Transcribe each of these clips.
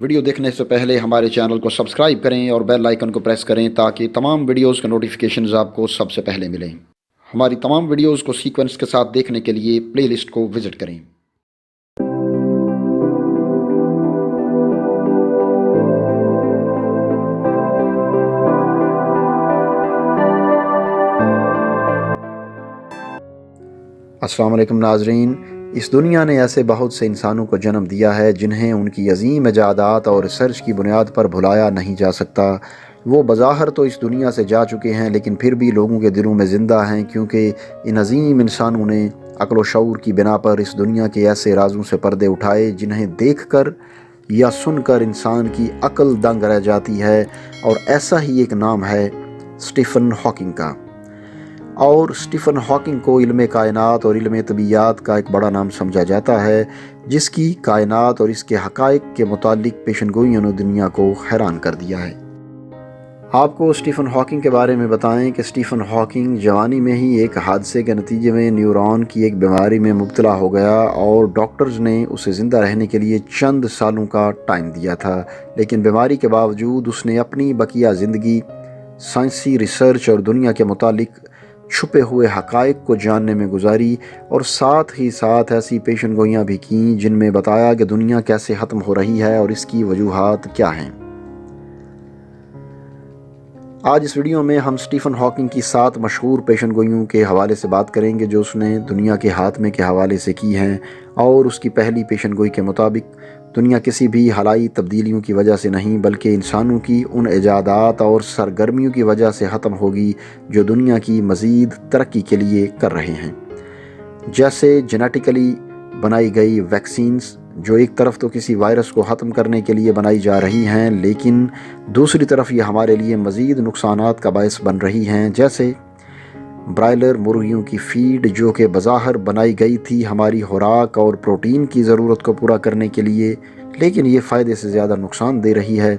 Video देखने से पहले हमारे चैनल को सब्सक्राइब करें और बेल आइकन को प्रेस करें ताकि तमाम वीडियोस के नोटिफिकेशंस आपको सबसे पहले मिलें। हमारी तमाम वीडियोस को सीक्वेंस के साथ देखने के लिए प्लेलिस्ट को विजिट करें। अस्सलाम वालेकुम नाजरीन, इस दुनिया ने ऐसे बहुत से इंसानों को जन्म दिया है जिन्हें उनकी अजीम इजादात और रिसर्च की बुनियाद पर भुलाया नहीं जा सकता। वो बज़ाहिर तो इस दुनिया से जा चुके हैं लेकिन फिर भी लोगों के दिलों में ज़िंदा हैं, क्योंकि इन अजीम इंसानों ने अक्ल व शऊर की बिना पर इस दुनिया के ऐसे राजों से पर्दे उठाए जिन्हें देख कर या सुनकर इंसान की अक्ल दंग रह जाती है। और ऐसा ही एक नाम है स्टीफन हॉकिंग का। और स्टीफन हॉकिंग को इल्म कायनात और इल्म तबीयात का एक बड़ा नाम समझा जाता है, जिसकी कायनात और इसके हक़ाइक़ के मुतालिक पेशनगोइयों ने दुनिया को हैरान कर दिया है। आपको स्टीफन हॉकिंग के बारे में बताएं कि स्टीफन हॉकिंग जवानी में ही एक हादसे के नतीजे में न्यूरॉन की एक बीमारी में मुब्तला हो गया और डॉक्टर्स ने उसे ज़िंदा रहने के लिए चंद सालों का टाइम दिया था। लेकिन बीमारी के बावजूद उसने अपनी बकिया ज़िंदगी साइंसी रिसर्च और दुनिया के मुतालिक छुपे हुए हक़ाइक़ को जानने में गुजारी, और साथ ही साथ ऐसी पेशनगोइयाँ भी कीं जिनमें बताया कि दुनिया कैसे ख़त्म हो रही है और इसकी वजूहात क्या हैं। आज इस वीडियो में हम स्टीफन हॉकिंग की 7 मशहूर पेशनगोइयों के हवाले से बात करेंगे जो उसने दुनिया के हाथमे के हवाले से की हैं। और उसकी पहली पेशनगोई के मुताबिक दुनिया किसी भी हलाई तब्दीलियों की वजह से नहीं बल्कि इंसानों की उन इजादात और सरगर्मियों की वजह से ख़त्म होगी जो दुनिया की मज़ीद तरक्की के लिए कर रहे हैं। जैसे जेनेटिकली बनाई गई वैक्सीन्स, जो एक तरफ तो किसी वायरस को ख़त्म करने के लिए बनाई जा रही हैं लेकिन दूसरी तरफ ये हमारे लिए मज़ीद नुकसानात का बायस बन रही हैं। जैसे ब्रायलर मुर्गियों की फ़ीड, जो कि बज़ाहिर बनाई गई थी हमारी खुराक और प्रोटीन की ज़रूरत को पूरा करने के लिए, लेकिन ये फ़ायदे से ज़्यादा नुकसान दे रही है।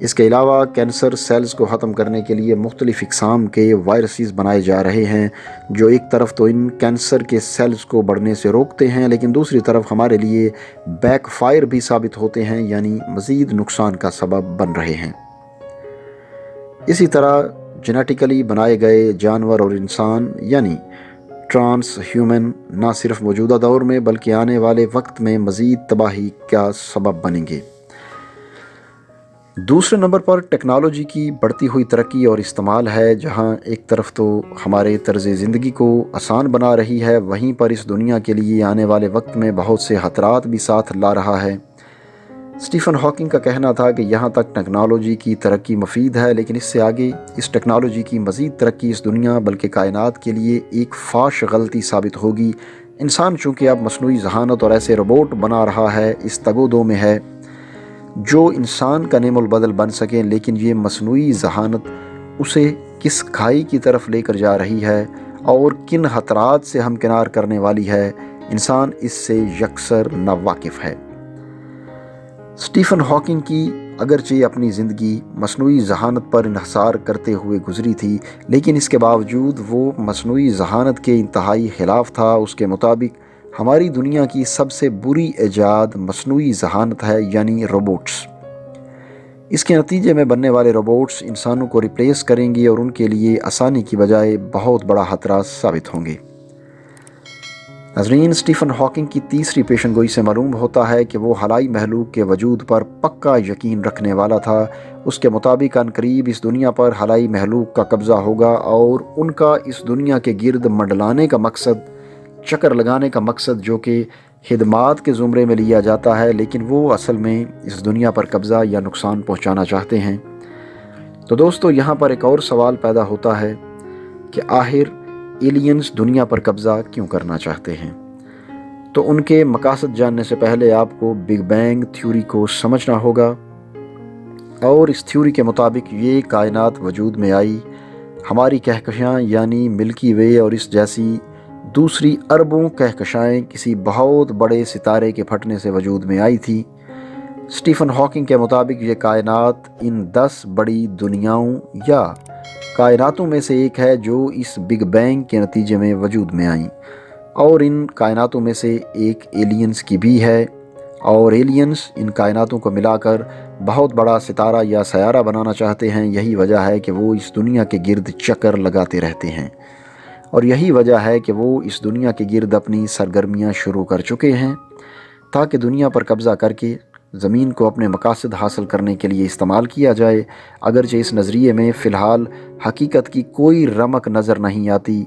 इसके अलावा कैंसर सेल्स को ख़त्म करने के लिए मुख्तलिफ़ इक़साम के वायरसेस बनाए जा रहे हैं, जो एक तरफ तो इन कैंसर के सेल्स को बढ़ने से रोकते हैं लेकिन दूसरी तरफ हमारे लिए बैकफायर भी साबित होते हैं, यानी मज़ीद नुकसान का सबब बन रहे हैं। इसी तरह जेनेटिकली बनाए गए जानवर और इंसान यानी ट्रांस ह्यूमन ना सिर्फ मौजूदा दौर में बल्कि आने वाले वक्त में मज़ीद तबाही का सबब बनेंगे। दूसरे नंबर पर टेक्नोलॉजी की बढ़ती हुई तरक्की और इस्तेमाल है, जहां एक तरफ तो हमारे तर्ज़ ज़िंदगी को आसान बना रही है, वहीं पर इस दुनिया के लिए आने वाले वक्त में बहुत से ख़तरात भी साथ ला रहा है। स्टीफन हॉकिंग का कहना था कि यहाँ तक टेक्नोलॉजी की तरक्की मुफीद है, लेकिन इससे आगे इस टेक्नोलॉजी की मज़ीद तरक्की इस दुनिया बल्कि कायनात के लिए एक फाश गलती साबित होगी। इंसान चूँकि अब मसनूई ज़हानत और ऐसे रोबोट बना रहा है, इस तगोदो में है जो इंसान का नेमुल बदल बन सकें, लेकिन ये मसनूई ज़हानत उसे किस खाई की तरफ लेकर जा रही है और किन खतरात से हमकिनार करने वाली है, इंसान इससे यकसर नावाकिफ़ है। स्टीफन हॉकिंग की अगरचे अपनी ज़िंदगी मसनूई ज़हानत पर इन्हसार करते हुए गुजरी थी, लेकिन इसके बावजूद वो मसनूई ज़हानत के इंतहाई ख़िलाफ़ था। उसके मुताबिक हमारी दुनिया की सबसे बुरी ईजाद मसनूई ज़हानत है, यानी रोबोट्स। इसके नतीजे में बनने वाले रोबोट्स इंसानों को रिप्लेस करेंगे और उनके लिए आसानी की बजाय बहुत बड़ा खतरा साबित होंगे। नाज़रीन, स्टीफन हॉकिंग की तीसरी पेशनगोई से मालूम होता है कि वो हलाई महलूक के वजूद पर पक्का यकीन रखने वाला था। उसके मुताबिक अनकरीब इस दुनिया पर हलाई महलूक का कब्ज़ा होगा और उनका इस दुनिया के गिर्द मंडलाने का मकसद, चक्कर लगाने का मकसद, जो कि खिदमात के ज़ुमरे में लिया जाता है, लेकिन वो असल में इस दुनिया पर कब्ज़ा या नुकसान पहुँचाना चाहते हैं। तो दोस्तों, यहाँ पर एक और सवाल पैदा होता है कि आखिर एलियंस दुनिया पर कब्ज़ा क्यों करना चाहते हैं? तो उनके मकासद जानने से पहले आपको बिग बैंग थ्योरी को समझना होगा। और इस थ्योरी के मुताबिक ये कायनात वजूद में आई हमारी कहकशां यानी मिल्की वे और इस जैसी दूसरी अरबों कहकशाएँ किसी बहुत बड़े सितारे के फटने से वजूद में आई थी। स्टीफन हॉकिंग के मुताबिक ये कायनात इन 10 बड़ी दुनियाओं या कायनातों में से एक है जो इस बिग बैंग के नतीजे में वजूद में आई, और इन कायनातों में से एक एलियंस की भी है। اور ایلینز ان کائناتوں کو ملا کر بہت بڑا ستارہ یا سیارہ بنانا چاہتے ہیں۔ یہی وجہ ہے کہ وہ اس دنیا کے گرد چکر لگاتے رہتے ہیں، اور یہی وجہ ہے کہ وہ اس دنیا کے گرد اپنی سرگرمیاں شروع کر چکے ہیں تاکہ دنیا پر قبضہ کر کے زمین کو اپنے مقاصد حاصل کرنے کے لیے استعمال کیا جائے۔ اگرچہ اس نظریے میں فی الحال حقیقت کی کوئی رمق نظر نہیں آتی،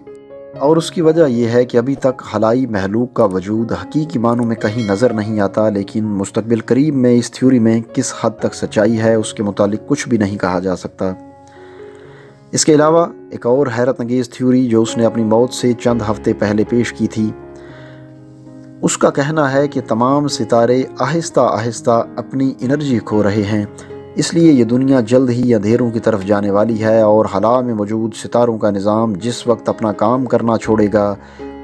اور اس کی وجہ یہ ہے کہ ابھی تک خلائی محلوق کا وجود حقیقی معنوں میں کہیں نظر نہیں آتا، لیکن مستقبل قریب میں اس تھیوری میں کس حد تک سچائی ہے اس کے متعلق کچھ بھی نہیں کہا جا سکتا۔ اس کے علاوہ ایک اور حیرت انگیز تھیوری جو اس نے اپنی موت سے چند ہفتے پہلے پیش کی تھی، اس کا کہنا ہے کہ تمام ستارے آہستہ آہستہ اپنی انرجی کھو رہے ہیں، اس لیے یہ دنیا جلد ہی اندھیروں کی طرف جانے والی ہے، اور خلا میں موجود ستاروں کا نظام جس وقت اپنا کام کرنا چھوڑے گا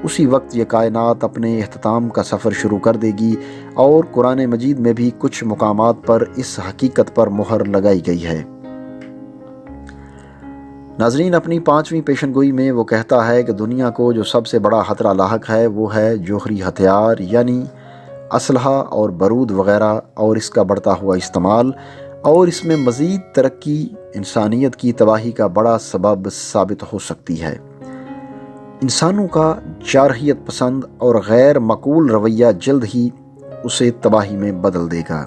اسی وقت یہ کائنات اپنے اختتام کا سفر شروع کر دے گی۔ اور قرآن مجید میں بھی کچھ مقامات پر اس حقیقت پر مہر لگائی گئی ہے۔ ناظرین، اپنی 5ویں پیشن گوئی میں وہ کہتا ہے کہ دنیا کو جو سب سے بڑا خطرہ لاحق ہے وہ ہے جوہری ہتھیار یعنی اسلحہ اور بارود وغیرہ، اور اس کا بڑھتا ہوا استعمال، اور اس میں مزید ترقی انسانیت کی تباہی کا بڑا سبب ثابت ہو سکتی ہے۔ انسانوں کا جارحیت پسند اور غیر معقول رویہ جلد ہی اسے تباہی میں بدل دے گا۔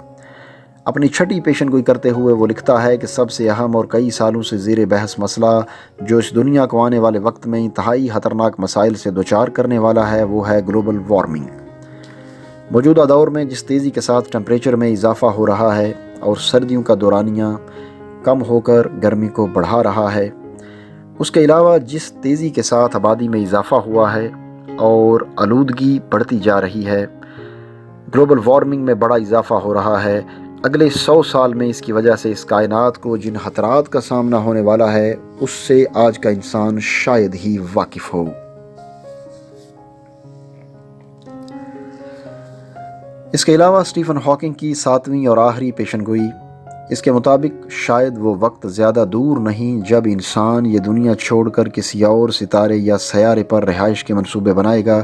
اپنی 6ٹھی پیشن گوئی کرتے ہوئے وہ لکھتا ہے کہ سب سے اہم اور کئی سالوں سے زیر بحث مسئلہ جو اس دنیا کو آنے والے وقت میں انتہائی خطرناک مسائل سے دوچار کرنے والا ہے وہ ہے گلوبل وارمنگ۔ موجودہ دور میں جس تیزی کے ساتھ ٹمپریچر میں اضافہ ہو رہا ہے اور سردیوں کا دورانیہ کم ہو کر گرمی کو بڑھا رہا ہے، اس کے علاوہ جس تیزی کے ساتھ آبادی میں اضافہ ہوا ہے اور آلودگی بڑھتی جا رہی ہے، گلوبل وارمنگ میں بڑا اضافہ ہو رہا ہے، اگلے 100 سال میں اس کی وجہ سے اس کائنات کو جن خطرات کا سامنا ہونے والا ہے اس سے آج کا انسان شاید ہی واقف ہو۔ اس کے علاوہ اسٹیفن ہاکنگ کی 7ویں اور آخری پیشن گوئی، اس کے مطابق شاید وہ وقت زیادہ دور نہیں جب انسان یہ دنیا چھوڑ کر کسی اور ستارے یا سیارے پر رہائش کے منصوبے بنائے گا،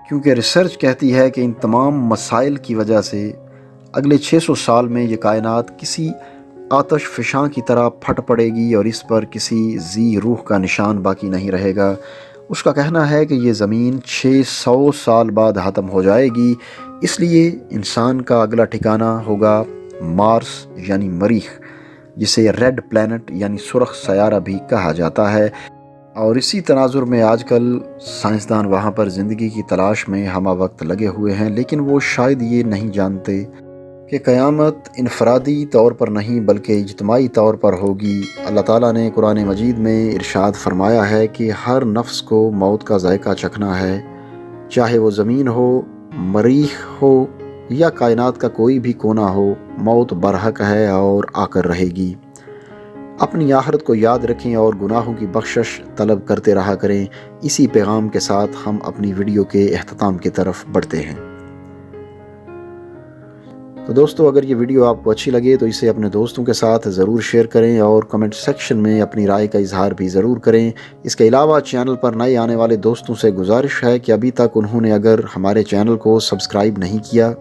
کیونکہ ریسرچ کہتی ہے کہ ان تمام مسائل کی وجہ سے اگلے 600 سال میں یہ کائنات کسی آتش فشاں کی طرح پھٹ پڑے گی اور اس پر کسی ذی روح کا نشان باقی نہیں رہے گا۔ اس کا کہنا ہے کہ یہ زمین 600 سال بعد ختم ہو جائے گی، اس لیے انسان کا اگلا ٹھکانہ ہوگا مارس یعنی مریخ، جسے ریڈ پلینٹ یعنی سرخ سیارہ بھی کہا جاتا ہے، اور اسی تناظر میں آج کل سائنسدان وہاں پر زندگی کی تلاش میں ہمہ وقت لگے ہوئے ہیں، لیکن وہ شاید یہ نہیں جانتے کہ قیامت انفرادی طور پر نہیں بلکہ اجتماعی طور پر ہوگی۔ اللہ تعالیٰ نے قرآن مجید میں ارشاد فرمایا ہے کہ ہر نفس کو موت کا ذائقہ چکھنا ہے، چاہے وہ زمین ہو، مریخ ہو یا کائنات کا کوئی بھی کونا ہو، موت برحق ہے اور آ کر رہے گی۔ اپنی آخرت کو یاد رکھیں اور گناہوں کی بخشش طلب کرتے رہا کریں۔ اسی پیغام کے ساتھ ہم اپنی ویڈیو کے اختتام کی طرف بڑھتے ہیں۔ تو دوستو، اگر یہ ویڈیو آپ کو اچھی لگے تو اسے اپنے دوستوں کے ساتھ ضرور شیئر کریں اور کمنٹ سیکشن میں اپنی رائے کا اظہار بھی ضرور کریں۔ اس کے علاوہ چینل پر نئے آنے والے دوستوں سے گزارش ہے کہ ابھی تک انہوں نے اگر ہمارے چینل کو سبسکرائب نہیں کیا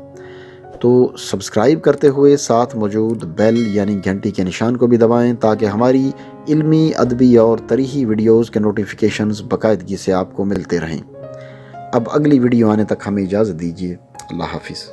تو سبسکرائب کرتے ہوئے ساتھ موجود بیل یعنی گھنٹی کے نشان کو بھی دبائیں تاکہ ہماری علمی، ادبی اور تاریخی ویڈیوز کے نوٹیفیکیشنز باقاعدگی سے آپ کو ملتے رہیں۔ اب اگلی ویڈیو آنے تک ہمیں اجازت دیجیے۔ اللہ حافظ۔